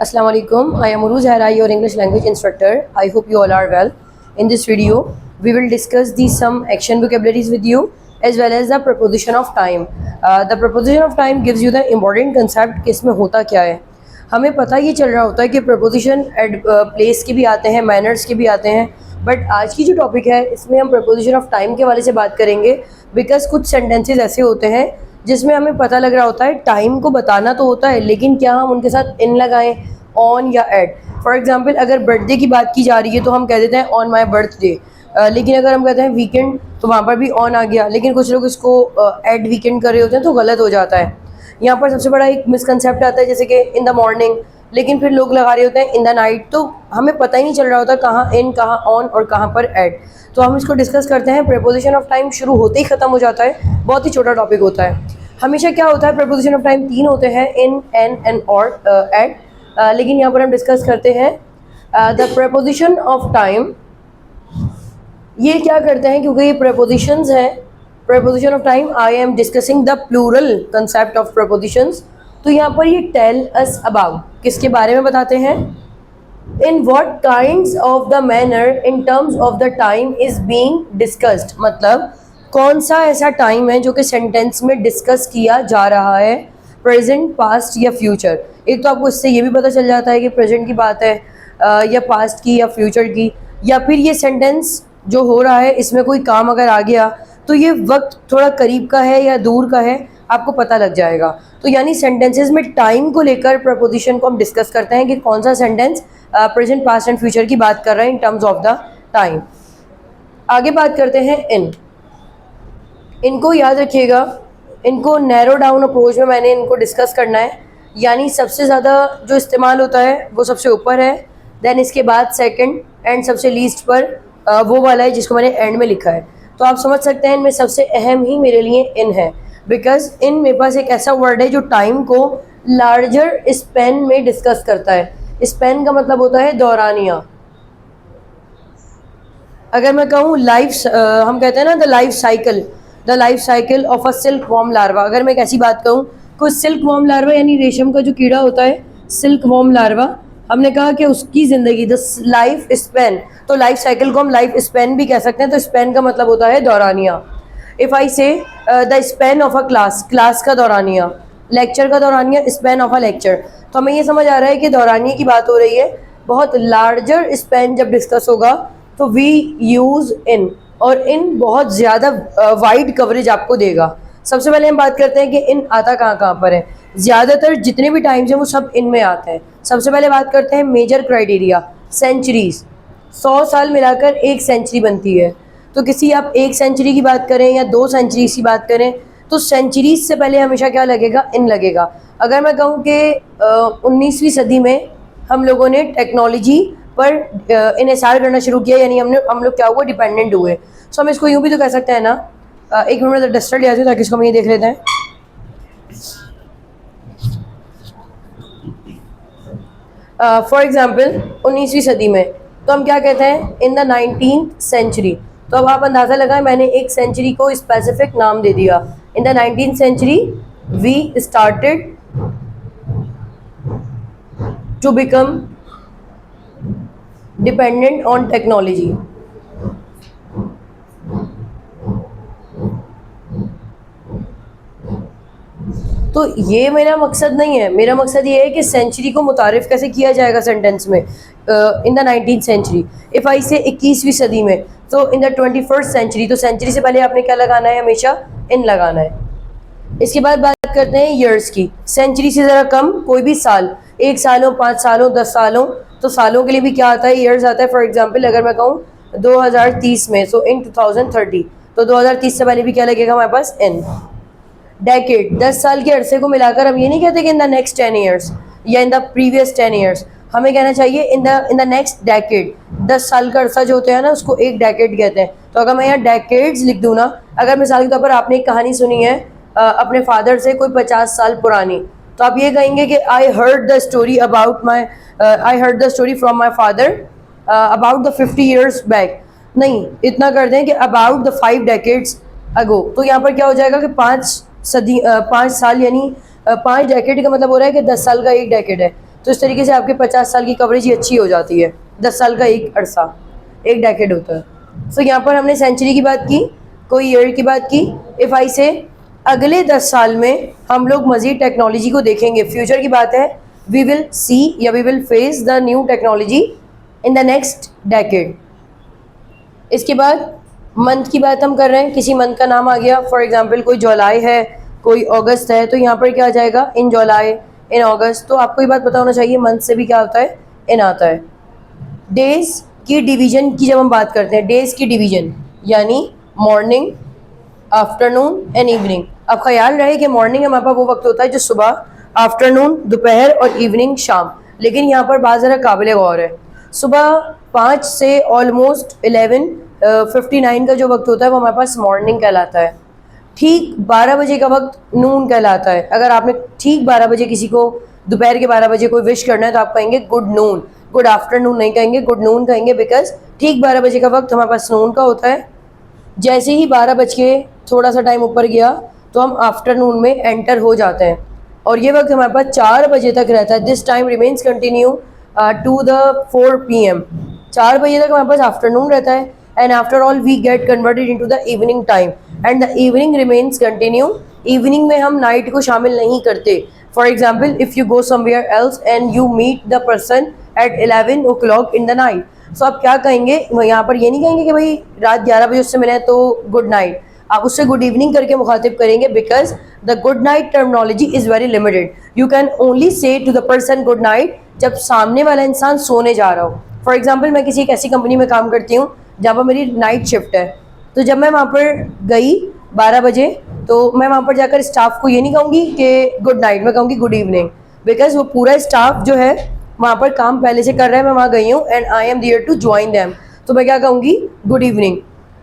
Assalamu alaikum. I am Uruz Hera, your English language instructor. I hope you all are well. In this video, we will discuss the some action vocabularies with you as well as the preposition of time. The preposition of time gives you the important concept कि इसमें होता क्या है. हमें पता ये चल रहा होता है कि preposition place के भी आते हैं, manners के भी आते हैं. बट आज की जो टॉपिक है इसमें हम preposition of time के वाले से बात करेंगे बिकॉज कुछ सेंटेंसेज ऐसे होते हैं जिसमें हमें पता लग रहा होता है टाइम को बताना तो होता है, लेकिन क्या हम उनके साथ इन लगाएं, ऑन या एट. फॉर एग्जांपल अगर बर्थडे की बात की जा रही है तो हम कह देते हैं ऑन माय बर्थडे, लेकिन अगर हम कहते हैं वीकेंड तो वहाँ पर भी ऑन आ गया, लेकिन कुछ लोग इसको एट वीकेंड कर रहे होते हैं तो गलत हो जाता है. यहाँ पर सबसे बड़ा एक मिसकंसेप्ट आता है जैसे कि इन द मॉर्निंग, लेकिन फिर लोग लगा रहे होते हैं इन द नाइट, तो हमें पता ही नहीं चल रहा होता कहाँ इन, कहाँ ऑन और कहाँ पर एट. तो हम इसको डिस्कस करते हैं. प्रीपोजिशन ऑफ टाइम शुरू होते ही ख़त्म हो जाता है, बहुत ही छोटा टॉपिक होता है. हमेशा क्या होता है प्रीपोजिशन ऑफ टाइम तीन होते हैं, इन, एन और एट. लेकिन यहाँ पर हम डिस्कस करते हैं द प्रीपोजिशन ऑफ टाइम. ये क्या करते हैं क्योंकि ये प्रीपोजिशंस हैं. Preposition of time I am discussing the plural concept of prepositions. तो यहाँ पर ये टेल अस अबाउट किसके बारे में बताते हैं. In what kinds of the manner in terms of the time is being discussed. मतलब कौन सा ऐसा टाइम है जो कि सेंटेंस में डिस्कस किया जा रहा है, प्रेजेंट, पास्ट या फ्यूचर. एक तो आपको इससे ये भी पता चल जाता है कि प्रेजेंट की बात है या पास्ट की या फ्यूचर की, या फिर ये सेंटेंस जो हो रहा है इसमें कोई काम अगर आ गया तो ये वक्त थोड़ा करीब का है या दूर का है, आपको पता लग जाएगा. तो यानी सेंटेंसेस में टाइम को लेकर प्रपोजिशन को हम डिस्कस करते हैं कि कौन सा sentence present, past and future की बात कर रहे हैं इन टर्म्स ऑफ द टाइम. आगे बात करते हैं इन. इनको याद रखिएगा, इनको नैरो डाउन अप्रोच में मैंने इनको डिस्कस करना है. यानी सबसे ज़्यादा जो इस्तेमाल होता है वो सबसे ऊपर है, देन इसके बाद सेकंड, एंड सबसे लीस्ट पर वो वाला है जिसको मैंने एंड में लिखा है. तो आप समझ सकते हैं इनमें सबसे अहम ही मेरे लिए इन है, बिकॉज इन मेरे पास एक ऐसा वर्ड है जो टाइम को लार्जर स्पेन में डिस्कस करता है. स्पेन का मतलब होता है दौरानिया. अगर मैं कहूँ लाइफ, हम कहते हैं ना the life cycle of a silk worm larva. अगर मैं एक ऐसी बात कहूँ कि सिल्क वॉर्म लार्वा यानी रेशम का जो कीड़ा होता है सिल्क वॉर्म लार्वा, हमने कहा कि उसकी ज़िंदगी द लाइफ स्पेन, तो लाइफ साइकिल को हम लाइफ स्पेन भी कह सकते हैं. तो स्पेन का मतलब होता है दौरानिया. इफ़ आई से the span of a class, class का दौरानिया, लेक्चर का दौरानिया, स्पेन ऑफ अ लेक्चर. तो हमें ये समझ आ रहा है कि दौरानिया की बात हो रही है. बहुत लार्जर स्पेन जब डिस्कस होगा तो वी यूज़ इन, और इन बहुत ज़्यादा वाइड कवरेज आपको देगा. सबसे पहले हम बात करते हैं कि इन आता कहाँ कहाँ पर है. ज़्यादातर जितने भी टाइम्स हैं वो सब इन में आते हैं. सबसे पहले बात करते हैं मेजर क्राइटेरिया, सेंचुरीज. 100 साल मिलाकर एक सेंचुरी बनती है. तो किसी आप एक सेंचुरी की बात करें या 2 सेंचुरीज की बात करें तो सेंचुरीज से पहले हमेशा क्या लगेगा, इन लगेगा. अगर मैं कहूँ कि 19वीं सदी में हम लोगों ने टेक्नोलॉजी पर इन्हिसार करना शुरू किया, यानी हम लोग क्या हुआ, डिपेंडेंट हुए. सो हम इसको यूँ भी तो कह सकते हैं ना. एक मिनट में डस्टर ले आती हूँ ताकि इसको हम ये देख लेते हैं. फॉर एग्जाम्पल 19वीं सदी में तो हम क्या कहते हैं, इन द 19th सेंचुरी. तो अब आप अंदाज़ा लगाएं, मैंने एक सेंचुरी को स्पेसिफिक नाम दे दिया. In the 19th century we started to become dependent on technology. तो ये मेरा मकसद नहीं है. मेरा मकसद ये है कि सेंचुरी को मुतारिफ कैसे किया जाएगा सेंटेंस में. In the 19th century. If I say 21वीं सदी में, तो इन द 21st सेंचुरी. तो सेंचुरी से पहले आपने क्या लगाना है, हमेशा इन लगाना है. इसके बाद बात करते हैं ईयर्स की. सेंचुरी से ज़रा कम कोई भी साल, 1 साल हो, 5 साल हो, 10 साल हो, तो सालों के लिए भी क्या आता है, ईयर्स आता है. फॉर एग्जाम्पल अगर मैं कहूँ 2030 में, सो इन 2030, तो 2030 से पहले भी क्या लगेगा हमारे पास, इन. डेकेड, 10 साल के अरसे को मिलाकर हम ये नहीं कहते कि इन द नेक्स्ट 10 ईयर्स या इन द प्रीवियस 10 ईयर्स. हमें कहना चाहिए इन द नेक्स्ट डेकेड. 10 साल का अरसा जो होता है ना उसको एक डेकेड कहते हैं. तो अगर मैं यहाँ डेकेड्स लिख दूँ ना, अगर मिसाल के तौर पर आपने एक कहानी सुनी है अपने फादर से कोई 50 साल पुरानी, तो आप ये कहेंगे कि I heard the story from my father about the 50 years back. नहीं, इतना कर दें कि अबाउट द 5 डेकेड्स अगो. तो यहाँ पर क्या हो जाएगा कि 5 साल, यानी 5 डेकेड का मतलब हो रहा है कि 10 साल का एक डेकेड है. तो इस तरीके से आपके 50 साल की कवरेज ही अच्छी हो जाती है, 10 साल का एक अरसा, एक डेकेड होता है। सो यहाँ पर हमने सेंचुरी की बात की, कोई ईयर की बात की। इफ़ आई से अगले 10 साल में हम लोग मज़ीद टेक्नोलॉजी को देखेंगे, फ्यूचर की बात है, वी विल सी या we will face the new technology in the next decade. इसके बाद मंथ की बात हम कर रहे हैं, किसी मंथ का नाम आ गया, फॉर एग्जांपल कोई जुलाई है, कोई अगस्त है, तो यहाँ पर क्या आ जाएगा, इन जुलाई, इन अगस्त। तो आपको ये बात पता होना चाहिए मंथ से भी क्या होता है, इन आता है। डेज की डिवीजन की जब हम बात करते हैं, डेज की डिवीजन यानी मॉर्निंग, आफ्टरनून एंड इवनिंग। अब ख्याल रहे कि मॉर्निंग हमारे पास वो वक्त होता है जो सुबह, आफ्टरनून दोपहर और इवनिंग शाम। लेकिन यहाँ पर बात ज़रा काबिल गौर है, सुबह 5 से ऑलमोस्ट 11:59 का जो वक्त होता है वो हमारे पास मॉर्निंग कहलाता है। ठीक 12 बजे का वक्त नून कहलाता है। अगर आपने ठीक 12 बजे किसी को, दोपहर के 12 बजे कोई विश करना है तो आप कहेंगे गुड नून, गुड आफ्टरनून नहीं कहेंगे, गुड नून कहेंगे, बिकॉज ठीक 12 बजे का वक्त हमारे पास नून का होता है। जैसे ही 12 बज के थोड़ा सा टाइम ऊपर गया तो हम आफ्टरनून में एंटर हो जाते हैं, और ये वक्त हमारे पास 4 बजे तक रहता है। This time remains continue to the 4 PM। 4 बजे तक हमारे पास आफ्टरनून रहता है, and after all we get converted into the evening time, and the evening remains continue. Evening में हम नाइट को शामिल नहीं करते। For example, if you go somewhere else and you meet the person at 11 o'clock in the night, so आप क्या कहेंगे, यहाँ पर ये नहीं कहेंगे कि भाई रात 11 बजे उससे मिले तो गुड नाइट, आप उससे गुड इवनिंग करके मुखातिब करेंगे, because the good night terminology is very limited. You can only say to the person good night जब सामने वाला इंसान सोने जा रहा हो। फॉर एग्जाम्पल, मैं किसी एक ऐसी कंपनी में काम करती हूँ जहाँ पर मेरी नाइट शिफ्ट है, तो जब मैं वहाँ पर गई 12 बजे, तो मैं वहाँ पर जाकर स्टाफ को ये नहीं कहूँगी कि गुड नाइट, मैं कहूँगी गुड इवनिंग, बिकॉज वो पूरा स्टाफ जो है वहाँ पर काम पहले से कर रहा है, मैं वहाँ गई हूँ and I am there to join them, तो मैं क्या कहूँगी, गुड इवनिंग।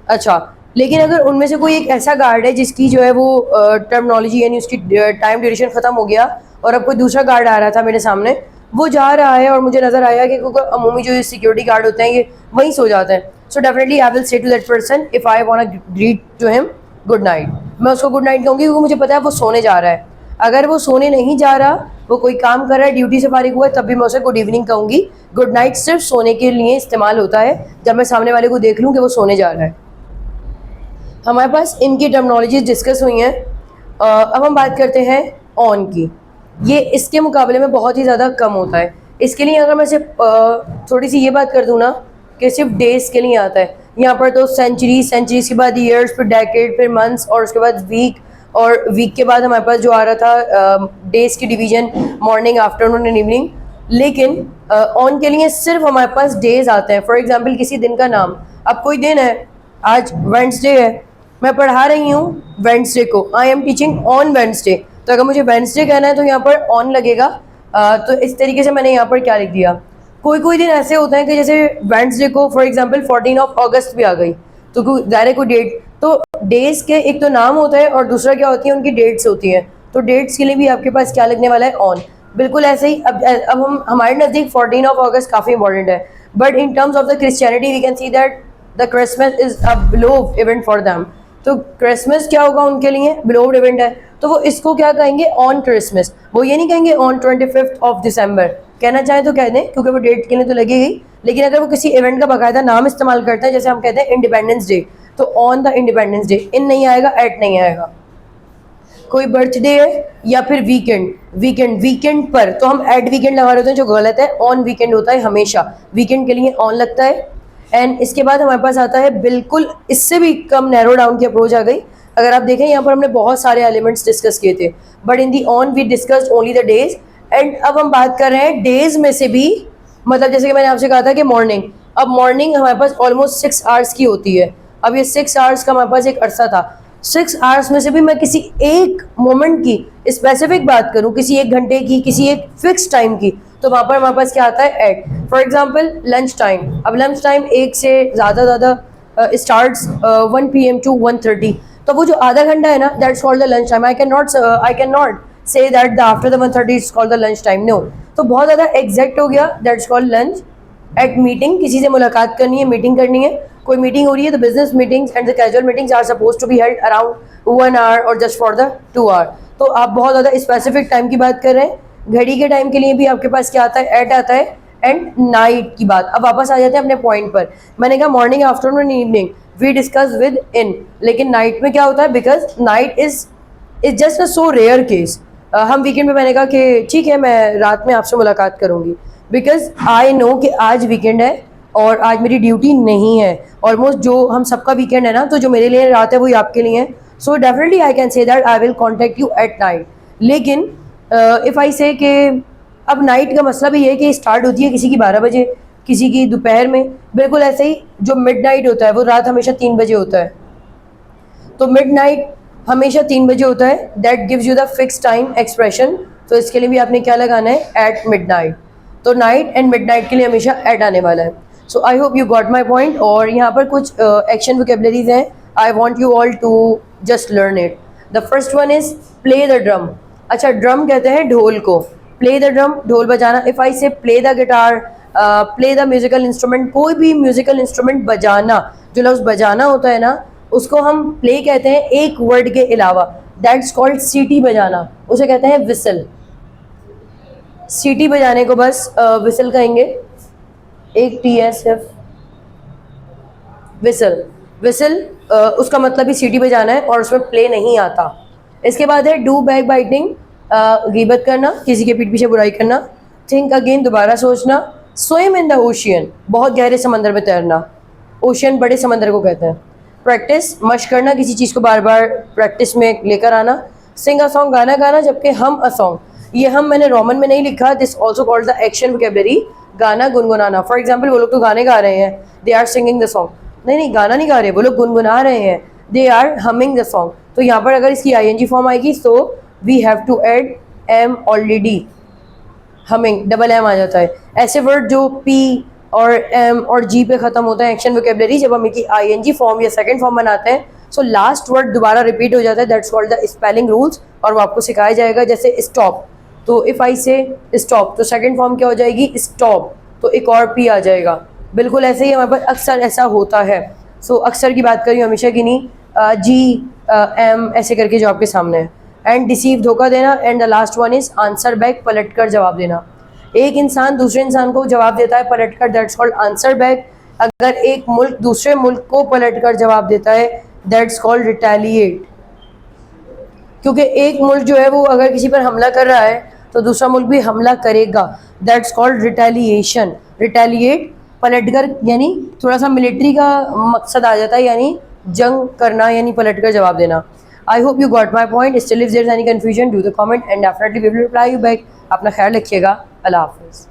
अच्छा, लेकिन अगर उनमें से कोई एक ऐसा गार्ड है जिसकी जो है वो टर्मिनोलॉजी यानी उसकी टाइम ड्यूरेशन ख़त्म हो गया, और अब कोई दूसरा गार्ड आ रहा था मेरे सामने, वो जा रहा है और मुझे नज़र आया कि क्योंकि अमूमी जो सिक्योरिटी गार्ड होते हैं ये वहीं सो जाते हैं, so definitely I will say to that person if I want to greet to him good night, मैं उसको गुड नाइट कहूँगी क्योंकि मुझे पता है वो सोने जा रहा है। अगर वो सोने नहीं जा रहा, वो कोई काम कर रहा है, ड्यूटी से फारिग हुआ है, तब भी मैं उसे गुड इवनिंग कहूँगी। गुड नाइट सिर्फ सोने के लिए इस्तेमाल होता है, जब मैं सामने वाले को देख लूँ कि वो सोने जा रहा है। हमारे पास इनकी टर्मिनोलॉजीज डिस्कस हुई हैं। अब हम बात करते हैं ऑन की। ये इसके मुकाबले में बहुत ही ज़्यादा कम होता है। इसके लिए अगर मैं सिर्फ थोड़ी सी ये बात कर दूँ ना कि सिर्फ डेज के लिए आता है, यहाँ पर तो सेंचुरीज के बाद ईयर्स, फिर डेकेड, फिर मंथ्स, और उसके बाद वीक, और वीक के बाद हमारे पास जो आ रहा था डेज की division, morning, afternoon and evening. लेकिन ऑन के लिए सिर्फ हमारे पास डेज आते हैं। फॉर एग्जांपल, किसी दिन का नाम, अब कोई दिन है, आज वेडनेसडे है, मैं पढ़ा रही हूँ वेडनेसडे को, I am teaching on Wednesday, तो अगर मुझे वेडनेसडे कहना है तो यहाँ पर ऑन लगेगा। तो इस तरीके से मैंने यहाँ पर क्या लिख दिया। कोई दिन ऐसे होते हैं कि जैसे वेडनेसडे को फॉर एग्जांपल 14 अगस्त भी आ गई, तो ज़ाहिर कोई डेट, तो डेज के एक तो नाम होता है और दूसरा क्या होती है, उनकी डेट्स होती हैं। तो डेट्स के लिए भी आपके पास क्या लगने वाला है, ऑन। बिल्कुल ऐसे ही अब हम हमारे नज़दीक 14 अगस्त काफ़ी इंपॉर्टेंट है, but in terms of the Christianity we can see that the Christmas is a beloved event for them. तो क्रिसमस क्या होगा उनके लिए, बिलोव्ड इवेंट है, तो वो इसको क्या कहेंगे, ऑन क्रिसमस। वो ये नहीं कहेंगे ऑन 25 दिसंबर, कहना चाहें तो कह दें क्योंकि वो डेट के लिए तो लगेगी। लेकिन अगर वो किसी इवेंट का बाकायदा नाम इस्तेमाल करते हैं, जैसे हम कहते हैं इंडिपेंडेंस डे, तो ऑन द इंडिपेंडेंस डे, इन नहीं आएगा, एट नहीं आएगा। कोई बर्थडे है या फिर वीकेंड पर, तो हम एट वीकेंड लगा रहे होते हैं, जो गलत है। ऑन वीकेंड होता है हमेशा, वीकेंड के लिए ऑन लगता है। एंड इसके बाद हमारे पास आता है, बिल्कुल इससे भी कम नैरो डाउन की अप्रोच आ गई। अगर आप देखें यहाँ पर हमने बहुत सारे एलिमेंट्स डिस्कस किए थे, but in the on we discussed only the days. And अब हम बात कर रहे हैं डेज में से भी, मतलब जैसे कि मैंने आपसे कहा था कि मॉर्निंग, अब मॉर्निंग हमारे पास ऑलमोस्ट 6 आवर्स की होती है। अब ये 6 आवर्स का हमारे पास एक अरसा था। 6 आवर्स में से भी मैं किसी एक मोमेंट की स्पेसिफिक बात करूँ, किसी एक घंटे की, किसी एक फिक्स टाइम की, तो वहाँ पर हमारे पास क्या आता है, at. For example lunch time, अब लंच टाइम एक से ज़्यादा स्टार्ट्स 1 PM to 1:30, तो वो जो आधा घंटा है ना, that's called the lunch time. I can not say that the after the 1:30 is called the lunch time, no. तो बहुत ज़्यादा एग्जैक्ट हो गया, that's called lunch. At meeting, किसी से मुलाकात करनी है, मीटिंग करनी है, कोई मीटिंग हो रही है, तो business meetings and the casual meetings are suppose to be held around 1 hour और जस्ट फॉर द 2 hour। तो आप बहुत ज़्यादा स्पेसिफिक टाइम की बात कर रहे हैं। घड़ी के टाइम के लिए भी आपके पास क्या आता है, एट आता है। एंड नाइट की बात, अब वापस आ जाते हैं अपने पॉइंट पर। मैंने कहा morning, afternoon, evening we discuss with in, लेकिन नाइट में क्या होता है, because night is just a so rare case. हम वीकेंड पे मैंने कहा कि ठीक है मैं रात में आपसे मुलाकात करूंगी, बिकॉज आई नो कि आज वीकेंड है और आज मेरी ड्यूटी नहीं है। ऑलमोस्ट जो हम सबका वीकेंड है ना, तो जो मेरे लिए रात है वही आपके लिए है। सो definitely I can say that I will contact you at night. लेकिन इफ़ आई से कि अब नाइट का मसला भी ये है कि स्टार्ट होती है किसी की 12 बजे, किसी की दोपहर में, बिल्कुल ऐसे ही जो मिड नाइट होता है वो रात हमेशा 3 बजे होता है। तो मिड नाइट हमेशा 3 बजे होता है, that gives you the fix time expression. तो इसके लिए भी आपने क्या लगाना है, एट मिड नाइट। तो नाइट एंड मिड नाइट के लिए हमेशा एट आने वाला है। So I hope you got my point. और यहाँ पर कुछ एक्शन वोकेबलरीज हैं, I want you all to just learn it. The first one is play the drum. अच्छा, ड्रम कहते हैं ढोल को, प्ले द ड्रम ढोल बजाना। इफ़ आई से play the guitar, play the musical instrument, कोई भी म्यूजिकल इंस्ट्रूमेंट बजाना, जो लफ्ज़ बजाना होता है ना उसको हम प्ले कहते हैं एक वर्ड के अलावा, दैट्स कॉल्ड सीटी बजाना, उसे कहते हैं विसल। सीटी बजाने को बस विसल कहेंगे, एक TSF विसल। विसल उसका मतलब ही सीटी बजाना है और उसमें प्ले नहीं आता। इसके बाद है डू बैक बाइटिंग, गीबत करना, किसी के पीठ पीछे बुराई करना। थिंक अगेन, दोबारा सोचना। स्विम इन द ओशियन, बहुत गहरे समंदर में तैरना, ओशियन बड़े समंदर को कहते हैं। प्रैक्टिस, मशक करना, किसी चीज़ को बार बार प्रैक्टिस में लेकर आना। सिंग अ सॉन्ग, गाना गाना, जबकि हम अ सॉन्ग, ये हम मैंने रोमन में नहीं लिखा, this also called the action vocabulary, गाना गुनगुनाना। फॉर एग्जाम्पल, वो लोग तो गाने गा रहे हैं, they are singing the song. नहीं, गाना नहीं गा रहे, वो लोग गुनगुना रहे हैं, they are humming the song. तो यहाँ पर अगर इसकी ING फॉर्म आएगी तो we have to add M already, humming double M आ जाता है। ऐसे वर्ड जो P और M और G पे ख़त्म होता है, एक्शन वोकेबलरी, जब हम इनकी ING फॉर्म या सेकंड फॉर्म बनाते हैं सो लास्ट वर्ड दोबारा रिपीट हो जाता है, that's called the spelling rules, और वो आपको सिखाया जाएगा। जैसे स्टॉप, तो इफ़ आई से स्टॉप तो सेकंड फॉर्म क्या हो जाएगी, स्टॉप, तो एक और P आ जाएगा। बिल्कुल ऐसे ही हमारे पास अक्सर ऐसा होता है। सो अक्सर की बात करी, हमेशा की नहीं, G M ऐसे करके जो आपके सामने है। एंड डिसीव, धोखा देना। And the last one is answer back, पलट कर जवाब देना। एक इंसान दूसरे इंसान को जवाब देता है पलट कर, दैट्स कॉल्ड आंसर बैक। अगर एक मुल्क दूसरे मुल्क को पलट कर जवाब देता है, दैट्स कॉल्ड रिटेलिएट। क्योंकि एक मुल्क जो है वो अगर किसी पर हमला कर रहा है तो दूसरा मुल्क भी हमला करेगा, दैट्स कॉल्ड रिटेलिएशन। रिटेलिएट, पलट कर, यानी थोड़ा सा मिलिट्री का मकसद आ जाता है, यानी जंग करना, यानी पलट कर जवाब देना। I hope you got my point. Still if there is any confusion, do the comment and definitely we will reply you back. अपना ख्याल रखिएगा। अल्लाह हाफिज़।